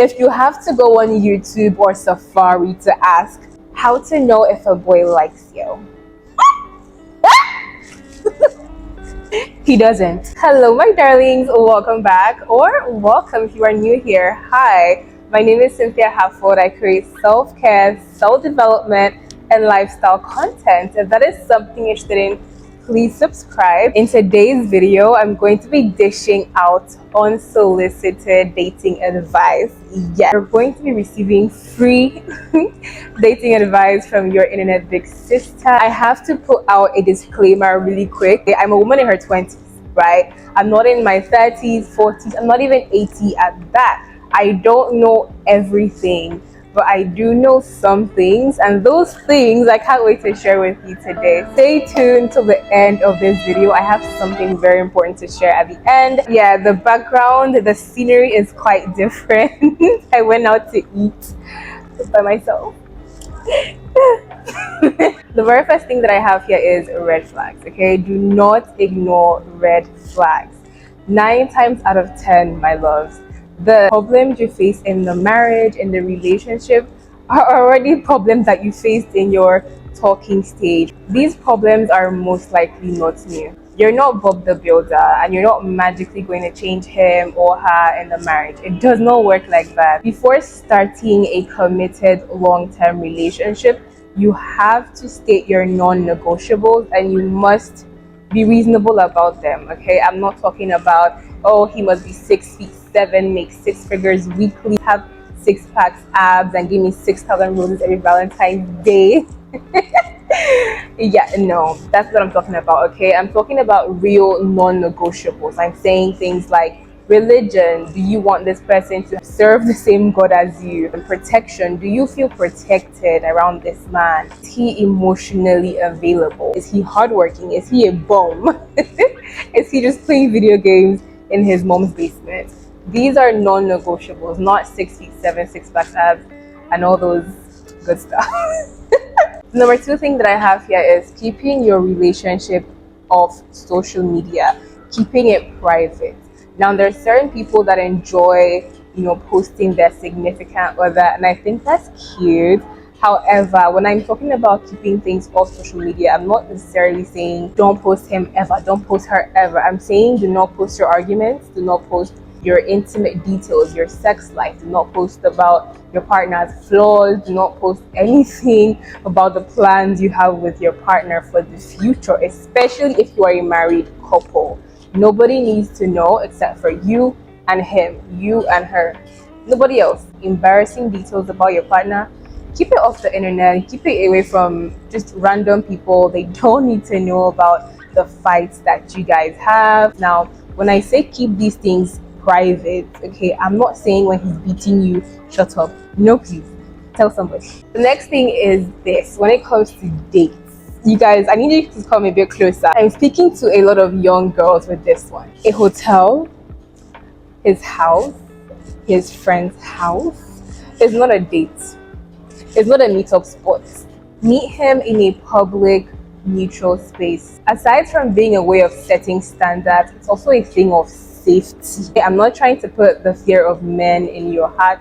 If you have to go on YouTube or Safari to ask how to know if a boy likes you, he doesn't. Hello, my darlings. Welcome back, or welcome if you are new here. Hi, my name is Cynthia Harford. I create self-care, self-development, and lifestyle content. If that is something you're interested in, please subscribe. In today's video, I'm going to be dishing out unsolicited dating advice. Yes, you're going to be receiving free dating advice from your internet big sister. I have to put out a disclaimer really quick. I'm a woman in her 20s, right? I'm not in my 30s, 40s. I'm not even 80 at that. I don't know everything, but I do know some things, and those things I can't wait to share with you today. Stay tuned till the end of this video. I have something very important to share at the end. Yeah, the background, the scenery is quite different. I went out to eat by myself. The very first thing that I have here is red flags. Okay, do not ignore red flags. 9 times out of 10, my loves, the problems you face in the marriage, in the relationship, are already problems that you faced in your talking stage. These problems are most likely not new. You're not Bob the Builder, and you're not magically going to change him or her in the marriage. It does not work like that. Before starting a committed long-term relationship, you have to state your non-negotiables, and you must be reasonable about them. Okay, I'm not talking about, oh, he must be 6'7", make 6 figures weekly, have 6-pack abs, and give me 6,000 roses every Valentine's Day. Yeah, no, that's what I'm talking about. Okay, I'm talking about real non-negotiables. I'm saying things like religion. Do you want this person to serve the same God as you? And protection. Do you feel protected around this man? Is he emotionally available? Is he hardworking? Is he a bum? Is he just playing video games in his mom's basement? These are non-negotiables, not 6'7", 6-pack abs, and all those good stuff. Number 2 thing that I have here is keeping your relationship off social media, keeping it private. Now, there are certain people that enjoy, posting their significant other, and I think that's cute. However, when I'm talking about keeping things off social media, I'm not necessarily saying don't post him ever, don't post her ever. I'm saying do not post your arguments, do not post your intimate details, your sex life, do not post about your partner's flaws, do not post anything about the plans you have with your partner for the future, especially if you are a married couple. Nobody needs to know except for you and him, you and her, nobody else. Embarrassing details about your partner, keep it off the internet, keep it away from just random people. They don't need to know about the fights that you guys have. Now, when I say keep these things private, okay, I'm not saying when he's beating you, shut up. No, please, tell somebody. The next thing is this. When it comes to dates, you guys, I need you to come a bit closer. I'm speaking to a lot of young girls with this one. A hotel, his house, his friend's house is not a date. It's not a meetup spot. Meet him in a public, neutral space. Aside from being a way of setting standards, it's also a thing of safety. I'm not trying to put the fear of men in your heart,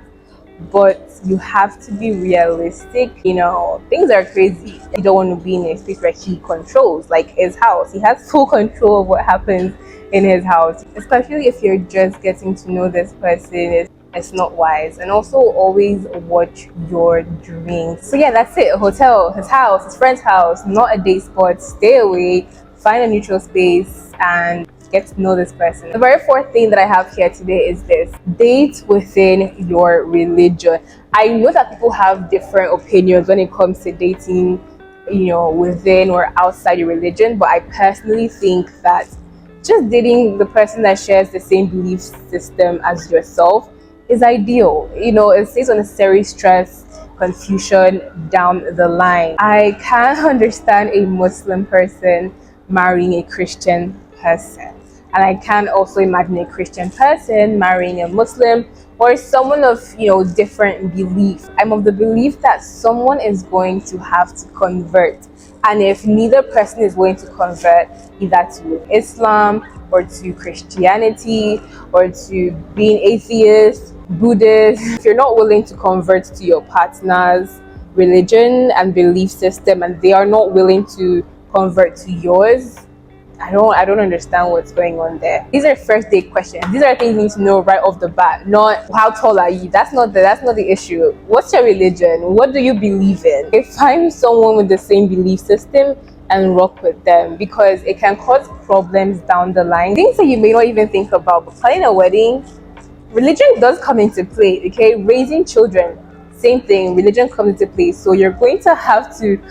but you have to be realistic. Things are crazy. You don't want to be in a space where he controls, like his house. He has full control of what happens in his house, especially if you're just getting to know this person. It's not wise. And also always watch your drinks. So yeah, that's it. A hotel, his house, his friend's house, not a date spot. Stay away, find a neutral space, and get to know this person. The very 4th thing that I have here today is this: date within your religion. I know that people have different opinions when it comes to dating, within or outside your religion, but I personally think that just dating the person that shares the same belief system as yourself is ideal. It saves unnecessary stress, confusion down the line. I can understand a Muslim person marrying a Christian person, and I can also imagine a Christian person marrying a Muslim or someone of different belief. I'm of the belief that someone is going to have to convert, and if neither person is going to convert either to Islam or to Christianity or to being atheist Buddhist, if you're not willing to convert to your partner's religion and belief system, and they are not willing to convert to yours, I don't understand what's going on there. These are first date questions. These are things you need to know right off the bat. Not how tall are you. That's not the issue. What's your religion? What do you believe in? Find someone with the same belief system and rock with them, because it can cause problems down the line. Things that you may not even think about. But planning a wedding, religion does come into play. Okay, raising children, same thing. Religion comes into play. So you're going to have to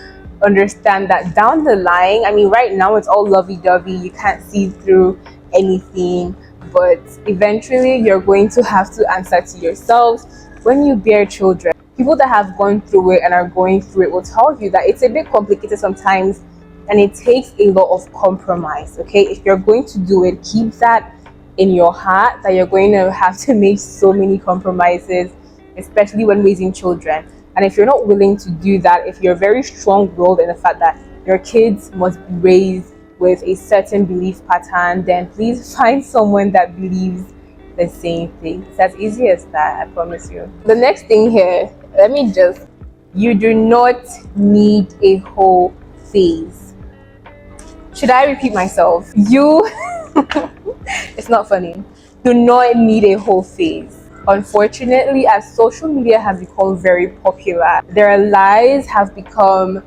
understand that down the line. I mean, right now it's all lovey-dovey, you can't see through anything, but eventually you're going to have to answer to yourselves when you bear children. People that have gone through it and are going through it will tell you that it's a bit complicated sometimes, and it takes a lot of compromise. Okay, if you're going to do it, keep that in your heart, that you're going to have to make so many compromises, especially when raising children. And if you're not willing to do that, if you're very strong-willed in the fact that your kids must be raised with a certain belief pattern, then please find someone that believes the same thing. It's as easy as that, I promise you. The next thing here, you do not need a whole phase. Should I repeat myself? It's not funny. Do not need a whole phase. Unfortunately, as social media has become very popular, their lies have become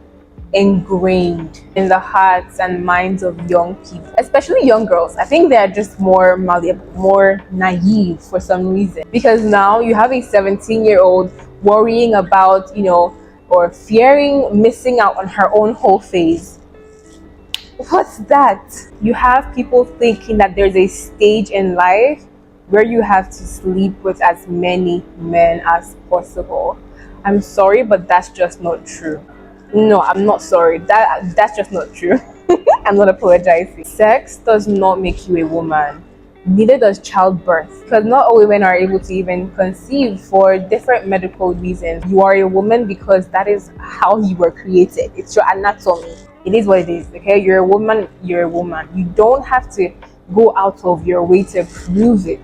ingrained in the hearts and minds of young people, especially young girls. I think they're just more malleable, more naive for some reason. Because now you have a 17-year-old worrying about, or fearing missing out on her own whole phase. What's that? You have people thinking that there's a stage in life where you have to sleep with as many men as possible. I'm sorry, but that's just not true. No, I'm not sorry. That's just not true. I'm not apologizing. Sex does not make you a woman. Neither does childbirth. Because not all women are able to even conceive for different medical reasons. You are a woman because that is how you were created. It's your anatomy. It is what it is. Okay, you're a woman. You're a woman. You don't have to go out of your way to prove it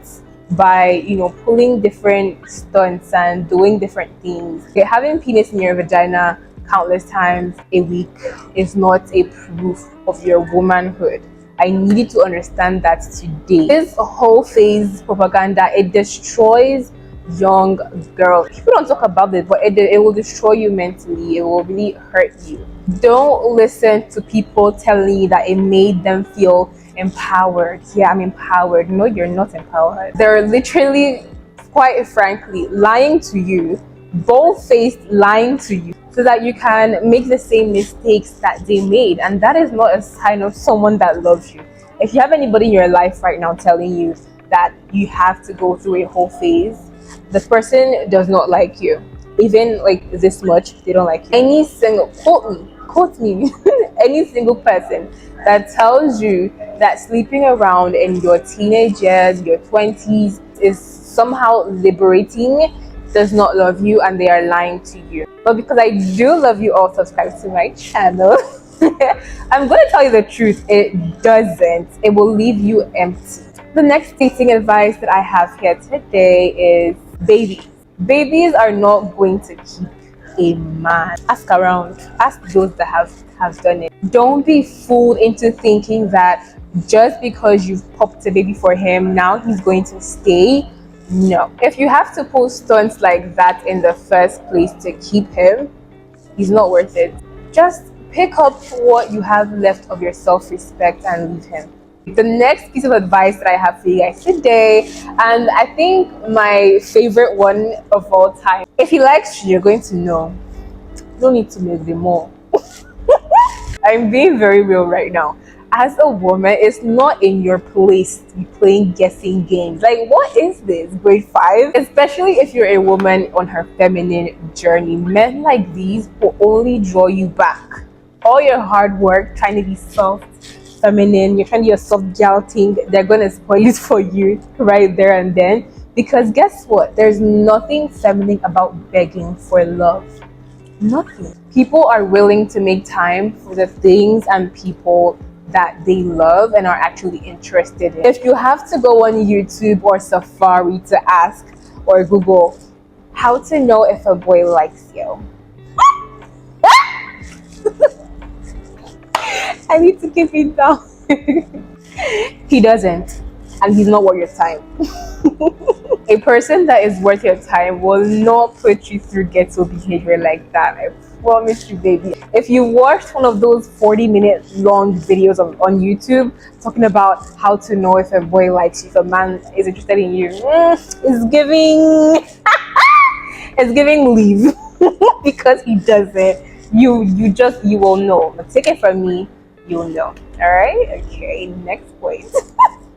by pulling different stunts and doing different things. Okay, having penis in your vagina countless times a week is not a proof of your womanhood. I need you to understand that today. This whole phase propaganda, it destroys young girls. People don't talk about it, but it will destroy you mentally. It will really hurt you. Don't listen to people telling you that it made them feel empowered. Yeah, I'm empowered. No, you're not empowered. They're literally, quite frankly, lying to you, bold-faced lying to you, so that you can make the same mistakes that they made. And that is not a sign of someone that loves you. If you have anybody in your life right now telling you that you have to go through a whole phase, the person does not like you. Even like this much, they don't like you. Any single, quote me, any single person that tells you that sleeping around in your teenage years, your 20s, is somehow liberating, does not love you, and they are lying to you. But because I do love you all, subscribe to my channel. I'm going to tell you the truth, it doesn't. It will leave you empty. The next dating advice that I have here today is babies. Babies are not going to keep a man. Ask around. Ask those that have done it. Don't be fooled into thinking that just because you've popped a baby for him, now he's going to stay. No. If you have to pull stunts like that in the first place to keep him, he's not worth it. Just pick up what you have left of your self-respect and leave him. The next piece of advice that I have for you guys today, and I think my favorite one of all time, if he likes you, you're going to know. No need to make them more. I'm being very real right now. As a woman, it's not in your place to be playing guessing games. Like, what is this? Grade 5? Especially if you're a woman on her feminine journey. Men like these will only draw you back. All your hard work trying to be soft, feminine, you're trying to do a soft gal thing, they're going to spoil it for you right there and then. Because guess what? There's nothing feminine about begging for love. Nothing. People are willing to make time for the things and people that they love and are actually interested in. If you have to go on YouTube or Safari to ask or Google how to know if a boy likes you. I need to keep it down. He doesn't, and he's not worth your time. A person that is worth your time will not put you through ghetto behavior like that. I promise you, baby. If you watched one of those 40-minute long videos on YouTube talking about how to know if a boy likes you, if a man is interested in you, it's giving it's giving leave. Because he doesn't. You will know. Take it from me, you'll know. Alright? Okay, next point.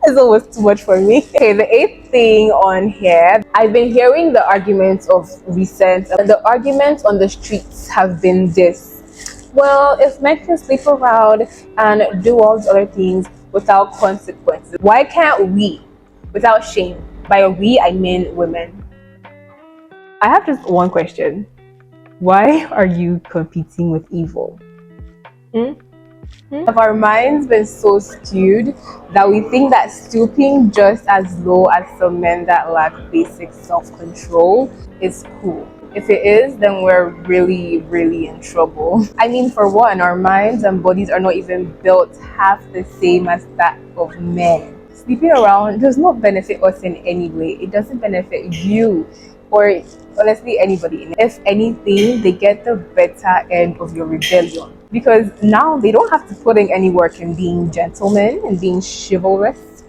It's always too much for me. Okay, the eighth thing on here, I've been hearing the arguments of recent, and the arguments on the streets have been this. Well, if men can sleep around and do all these other things without consequences, why can't we, without shame? By we, I mean women. I have just one question. Why are you competing with evil? Have our minds been so skewed that we think that stooping just as low as some men that lack basic self-control is cool? If it is, then we're really, really in trouble. I mean, for one, our minds and bodies are not even built half the same as that of men. Sleeping around does not benefit us in any way. It doesn't benefit you or honestly anybody. If anything, they get the better end of your rebellion, because now they don't have to put in any work in being gentlemen and being chivalrous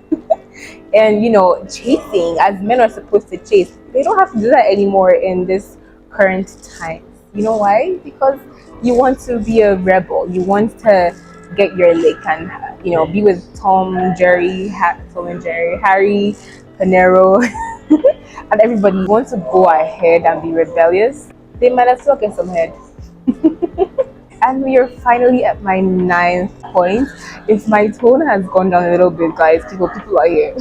and chasing as men are supposed to chase. They don't have to do that anymore in this current times. You know why? Because you want to be a rebel. You want to get your lick and be with Tom and Jerry, Harry, Panero, and everybody. You want to go ahead and be rebellious, they might as well get some head. And we are finally at my ninth point. If my tone has gone down a little bit, guys, people are here.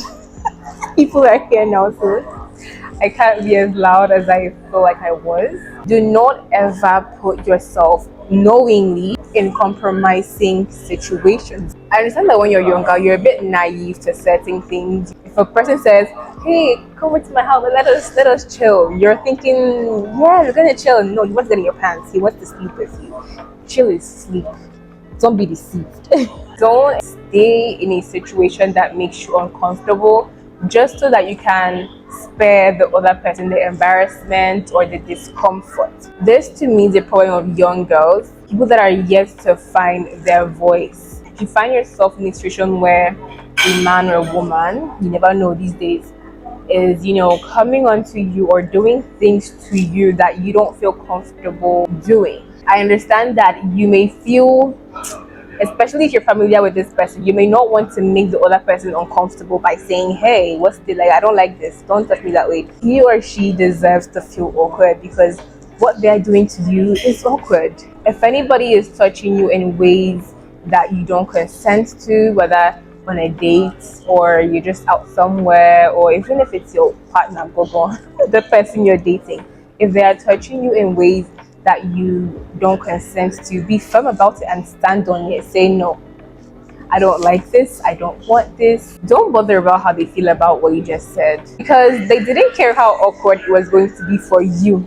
People are here now, so I can't be as loud as I feel like I was. Do not ever put yourself knowingly in compromising situations. I understand that when you're younger, you're a bit naive to certain things. If a person says, "Hey, come into my house, let us chill," you're thinking, "Yeah, we're gonna chill." No, he wants to get in your pants. He wants to sleep with you. Chill is sleep. Don't be deceived. Don't stay in a situation that makes you uncomfortable just so that you can spare the other person the embarrassment or the discomfort. This to me is a problem of young girls, people that are yet to find their voice. If you find yourself in a situation where a man or a woman, you never know these days, is coming onto you or doing things to you that you don't feel comfortable doing, I understand that you may feel, especially if you're familiar with this person, you may not want to make the other person uncomfortable by saying, "Hey, what's the I don't like this, don't touch me that way." He or she deserves to feel awkward because what they're doing to you is awkward. If anybody is touching you in ways that you don't consent to, whether on a date or you're just out somewhere, or even if it's your partner, the person you're dating, if they are touching you in ways that you don't consent to, be firm about it and stand on it. Say, "No, I don't like this, I don't want this." Don't bother about how they feel about what you just said, because they didn't care how awkward it was going to be for you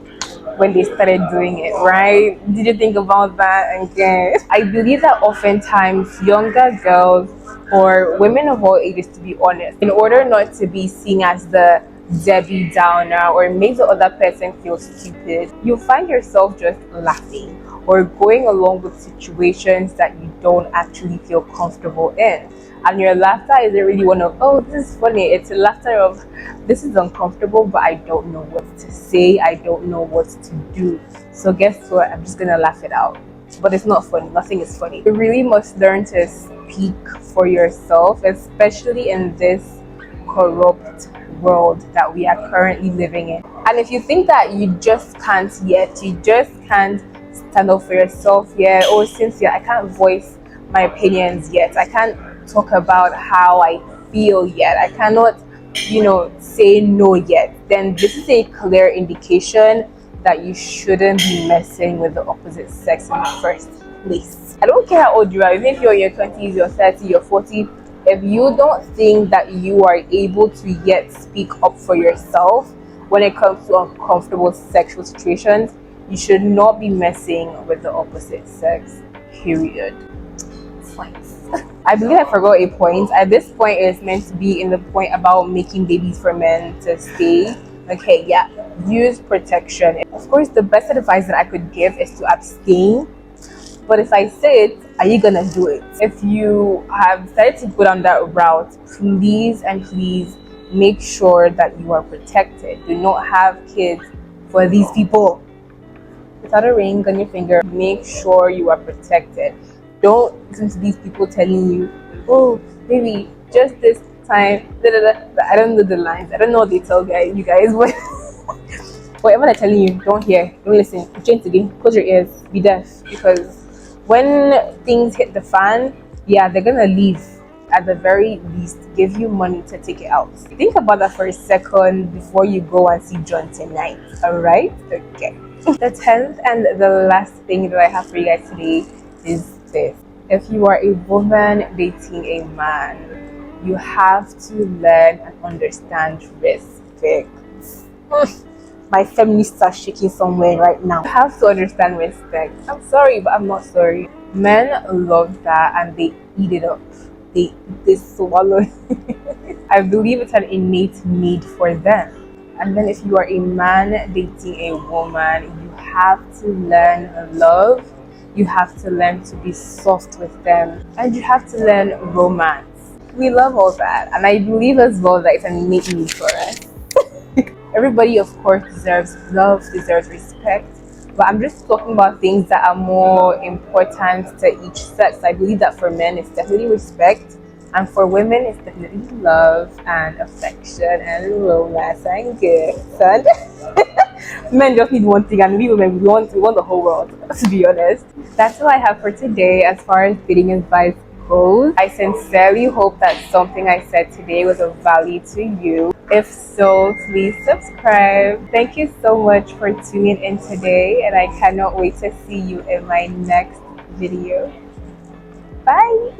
when they started doing it, right? Did you think about that? Again, I believe that oftentimes younger girls or women of all ages, to be honest, in order not to be seen as the Debbie Downer or make the other person feel stupid, you find yourself just laughing or going along with situations that you don't actually feel comfortable in. And your laughter isn't really one of, "Oh, this is funny." It's a laughter of, "This is uncomfortable, but I don't know what to say. I don't know what to do. So guess what? I'm just gonna laugh it out." But it's not funny. Nothing is funny. You really must learn to speak for yourself, especially in this corrupt world that we are currently living in. And if you think that you just can't stand up for yourself yet, "Oh, Cynthia, I can't voice my opinions yet. I can't talk about how I feel yet. I cannot, say no yet," then this is a clear indication that you shouldn't be messing with the opposite sex in the first place. I don't care how old you are, even if you're in your 20s, you're 30, you're 40, if you don't think that you are able to yet speak up for yourself when it comes to uncomfortable sexual situations, you should not be messing with the opposite sex, period. It's fine. I believe I forgot a point. At this point, it's meant to be in the point about making babies for men to stay. Okay, yeah, use protection. Of course, the best advice that I could give is to abstain. But if I say it, are you gonna do it? If you have decided to go down that route, please and please make sure that you are protected. Do not have kids for these people. Without a ring on your finger, make sure you are protected. Don't listen to these people telling you, oh, baby, just this time. Da, da, da. I don't know the lines. I don't know what they tell you guys, but whatever they're telling you, don't hear, don't listen. Change again. Close your ears. Be deaf, because when things hit the fan, yeah, they're gonna leave. At the very least, give you money to take it out. Think about that for a second before you go and see John tonight. All right? Okay. The 10th and the last thing that I have for you guys today is this. If you are a woman dating a man, you have to learn and understand respect. My feminists are shaking somewhere right now. You have to understand respect. I'm sorry, but I'm not sorry. Men love that and they eat it up. They swallow it. I believe it's an innate need for them. And then if you are a man dating a woman, you have to learn love. You have to learn to be soft with them. And you have to learn romance. We love all that. And I believe as well that it's an innate need for us. Everybody, of course, deserves love, deserves respect. But I'm just talking about things that are more important to each sex. I believe that for men, it's definitely respect. And for women, it's definitely love and affection and romance and gifts. And men just need one thing, and we women, we want the whole world, to be honest. That's all I have for today as far as dating advice goes. I sincerely hope that something I said today was of value to you. If so, please subscribe. Thank you so much for tuning in today, and I cannot wait to see you in my next video. Bye!